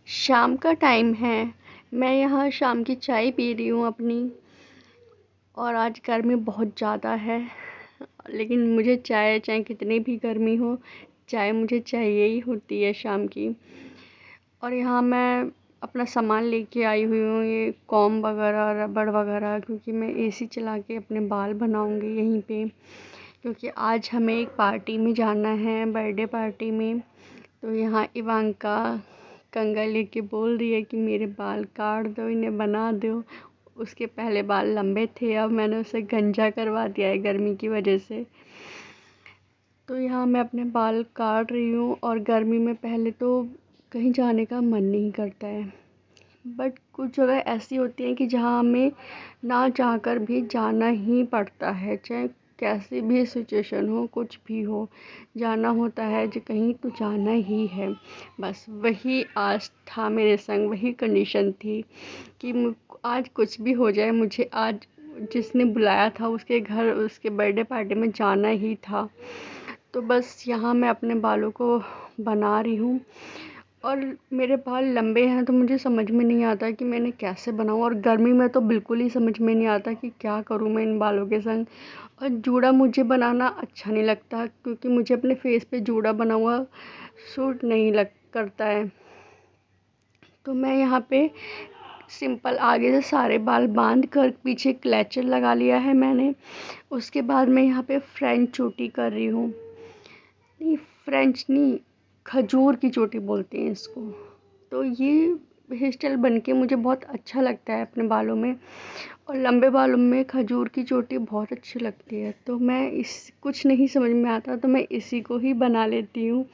शाम का टाइम है। मैं यहाँ शाम की चाय पी रही हूँ अपनी। और आज गर्मी बहुत ज़्यादा है, लेकिन मुझे चाय चाहे कितनी भी गर्मी हो, चाय मुझे चाहिए ही होती है शाम की। और यहाँ मैं अपना सामान लेके आई हुई हूँ, ये कॉम्ब वगैरह, रबड़ वगैरह, क्योंकि मैं एसी चला के अपने बाल बनाऊँगी यहीं पे। क्योंकि आज हमें एक पार्टी में जाना है, बर्थडे पार्टी में। तो यहाँ इवांका कंगा लेके बोल रही है कि मेरे बाल काट दो, इन्हें बना दो। उसके पहले बाल लंबे थे, अब मैंने उसे गंजा करवा दिया है गर्मी की वजह से। तो यहाँ मैं अपने बाल काट रही हूँ। और गर्मी में पहले तो कहीं जाने का मन नहीं करता है, बट कुछ जगह ऐसी होती हैं कि जहाँ हमें ना चाहकर भी जाना ही पड़ता है, चाहे कैसी भी सिचुएशन हो, कुछ भी हो, जाना होता है। जो कहीं तो जाना ही है। बस वही आज था मेरे संग, वही कंडीशन थी कि आज कुछ भी हो जाए, मुझे आज जिसने बुलाया था उसके घर, उसके बर्थडे पार्टी में जाना ही था। तो बस यहाँ मैं अपने बालों को बना रही हूँ। और मेरे बाल लंबे हैं तो मुझे समझ में नहीं आता कि मैंने कैसे बनाऊँ। और गर्मी में तो बिल्कुल ही समझ में नहीं आता कि क्या करूँ मैं इन बालों के संग। और जूड़ा मुझे बनाना अच्छा नहीं लगता, क्योंकि मुझे अपने फेस पे जूड़ा बना हुआ सूट नहीं लग करता है। तो मैं यहाँ पे सिंपल आगे से सारे बाल बांध कर पीछे क्लचर लगा लिया है मैंने। उसके बाद मैं यहाँ पे फ्रेंच चोटी कर रही हूँ। नहीं, फ्रेंच नहीं, खजूर की चोटी बोलते हैं इसको। तो ये हेयर स्टाइल बन के मुझे बहुत अच्छा लगता है अपने बालों में। और लंबे बालों में खजूर की चोटी बहुत अच्छी लगती है। तो मैं इस कुछ नहीं समझ में आता तो मैं इसी को ही बना लेती हूँ।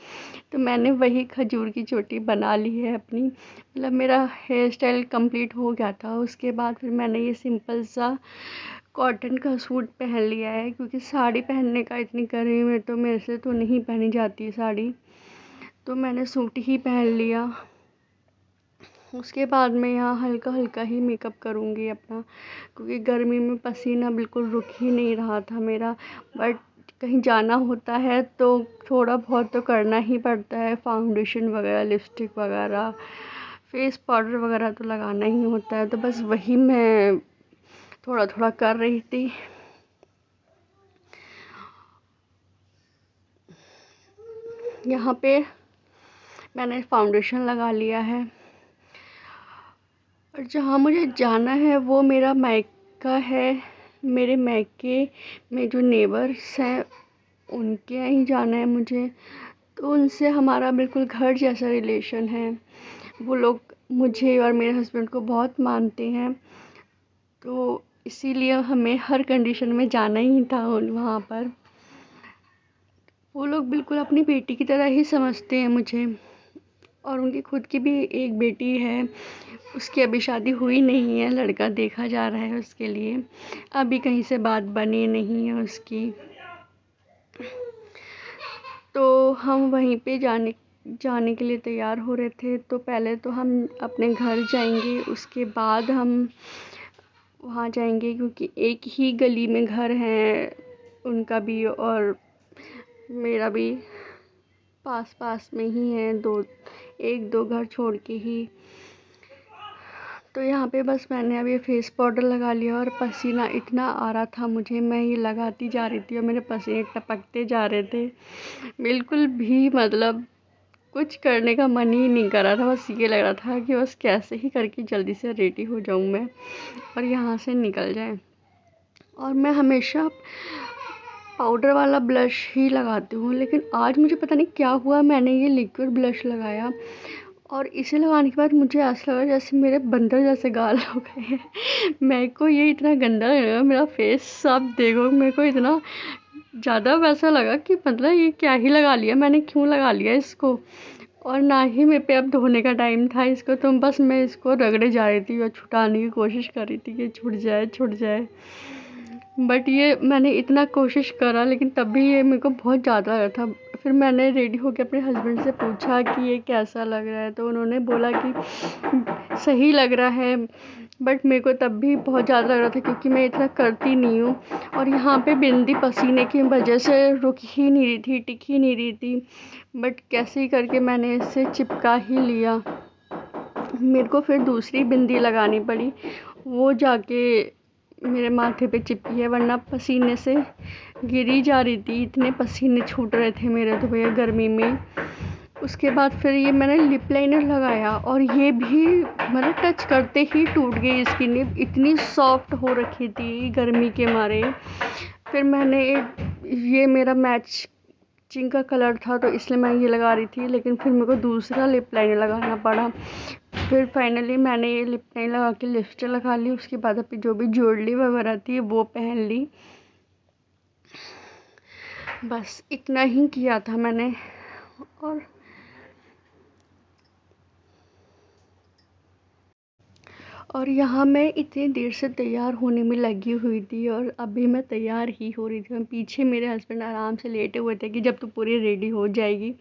तो मैंने वही खजूर की चोटी बना ली है अपनी। मतलब मेरा हेयर स्टाइल कंप्लीट हो गया था। उसके बाद फिर मैंने ये सिंपल सा कॉटन का सूट पहन लिया है, क्योंकि साड़ी पहनने का इतनी गर्मी में तो मेरे से तो नहीं पहनी जाती साड़ी। तो मैंने सूट ही पहन लिया। उसके बाद मैं यहाँ हल्का हल्का ही मेकअप करूँगी अपना, क्योंकि गर्मी में पसीना बिल्कुल रुक ही नहीं रहा था मेरा। बट कहीं जाना होता है तो थोड़ा बहुत तो करना ही पड़ता है। फाउंडेशन वगैरह, लिपस्टिक वगैरह, फेस पाउडर वगैरह तो लगाना ही होता है। तो बस वही मैं थोड़ा थोड़ा कर रही थी। यहाँ पे मैंने फाउंडेशन लगा लिया है। और जहाँ मुझे जाना है वो मेरा मायका है। मेरे मायके में जो नेबर्स हैं उनके यहाँ ही जाना है मुझे। तो उनसे हमारा बिल्कुल घर जैसा रिलेशन है। वो लोग मुझे और मेरे हस्बैंड को बहुत मानते हैं। तो इसीलिए हमें हर कंडीशन में जाना ही था वहाँ पर। वो लोग बिल्कुल अपनी बेटी की तरह ही समझते हैं मुझे। और उनकी खुद की भी एक बेटी है, उसकी अभी शादी हुई नहीं है, लड़का देखा जा रहा है उसके लिए। अभी कहीं से बात बनी नहीं है उसकी। तो हम वहीं पे जाने के लिए तैयार हो रहे थे। तो पहले तो हम अपने घर जाएंगे, उसके बाद हम वहाँ जाएंगे, क्योंकि एक ही गली में घर है उनका भी और मेरा भी, पास पास में ही है, एक दो घर छोड़ के ही। तो यहाँ पे बस मैंने अभी फेस पाउडर लगा लिया और पसीना इतना आ रहा था मुझे, मैं ये लगाती जा रही थी और मेरे पसीने टपकते जा रहे थे। बिल्कुल भी मतलब कुछ करने का मन ही नहीं कर रहा था। बस ये लग रहा था कि बस कैसे ही करके जल्दी से रेडी हो जाऊँ मैं और यहाँ से निकल जाए। और मैं हमेशा पाउडर वाला ब्लश ही लगाती हूँ, लेकिन आज मुझे पता नहीं क्या हुआ, मैंने ये लिक्विड ब्लश लगाया और इसे लगाने के बाद मुझे ऐसा लगा जैसे मेरे बंदर जैसे गाल हो गए हैं। मेरे को ये इतना गंदा लगा, मेरा फेस सब देखो, मेरे को इतना ज़्यादा वैसा लगा कि मतलब ये क्या ही लगा लिया मैंने, क्यों लगा लिया इसको। और ना ही मेरे पे अब धोने का टाइम था इसको, तो बस मैं इसको रगड़े जा रही थी और छुटाने की कोशिश कर रही थी कि छूट जाए। बट ये मैंने इतना कोशिश करा, लेकिन तब भी ये मेरे को बहुत ज़्यादा लगा था। फिर मैंने रेडी होकर अपने हस्बैंड से पूछा कि ये कैसा लग रहा है, तो उन्होंने बोला कि सही लग रहा है। बट मेरे को तब भी बहुत ज़्यादा लग रहा था, क्योंकि मैं इतना करती नहीं हूँ। और यहाँ पे बिंदी पसीने की वजह से रुक ही नहीं रही थी, टिक ही नहीं रही थी। बट कैसे ही करके मैंने इसे चिपका ही लिया। मेरे को फिर दूसरी बिंदी लगानी पड़ी, वो जाके मेरे माथे पे चिपकी है, वरना पसीने से गिरी जा रही थी, इतने पसीने छूट रहे थे मेरे तो भैया गर्मी में। उसके बाद फिर ये मैंने लिप लाइनर लगाया और ये भी मतलब टच करते ही टूट गई, इसकी लिप इतनी सॉफ्ट हो रखी थी गर्मी के मारे। फिर मैंने ये मेरा मैचिंग का कलर था तो इसलिए मैं ये लगा रही थी, लेकिन फिर मेरे को दूसरा लिप लाइनर लगाना पड़ा। फिर फाइनली मैंने ये लिप लाइनर लगा के लिपस्टिक लगा ली। उसके बाद अपनी जो भी ज्वेलरी वगैरह थी वो पहन ली। बस इतना ही किया था मैंने। और यहाँ मैं इतनी देर से तैयार होने में लगी हुई थी और अभी मैं तैयार ही हो रही थी। पीछे मेरे हस्बैंड आराम से लेटे हुए थे कि जब तू पूरी रेडी हो जाएगी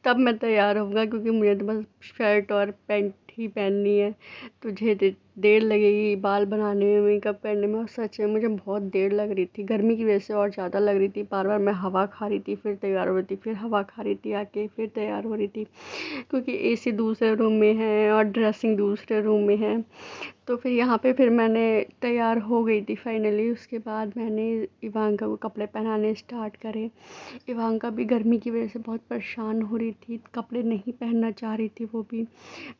तब मैं तैयार होऊंगा, क्योंकि मुझे तो बस शर्ट और पैंट ही पहननी है। तुझे देर लगेगी बाल बनाने में, मेकअप करने में। और सच में मुझे बहुत देर लग रही थी, गर्मी की वजह से और ज़्यादा लग रही थी। बार बार मैं हवा खा रही थी, फिर तैयार हो रही थी, फिर हवा खा रही थी आके, फिर तैयार हो रही थी, क्योंकि एसी दूसरे रूम में है और ड्रेसिंग दूसरे रूम में है। तो फिर यहाँ पे फिर मैंने तैयार हो गई थी फाइनली। उसके बाद मैंने इवांका को कपड़े पहनाने स्टार्ट करे। इवांका भी गर्मी की वजह से बहुत परेशान हो रही थी, कपड़े नहीं पहनना चाह रही थी वो भी,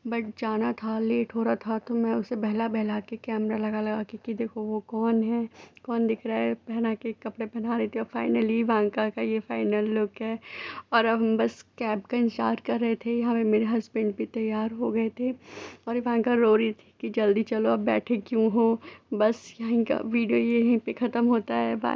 बट जाना था, लेट हो रहा था, तो मैं उसे बहला बहला के कैमरा लगा लगा के कि देखो वो कौन है, कौन दिख रहा है, पहना के कपड़े पहना रही थी। और फाइनली इवांका का ये फाइनल लुक है। और अब हम बस कैब का इंतज़ार कर रहे थे। यहाँ पे मेरे हस्बैंड भी तैयार हो गए थे और इवांका रो रही थी कि जल्दी चलो, अब बैठे क्यों हो। बस यहीं का वीडियो यहीं पे ख़त्म होता है। बाय।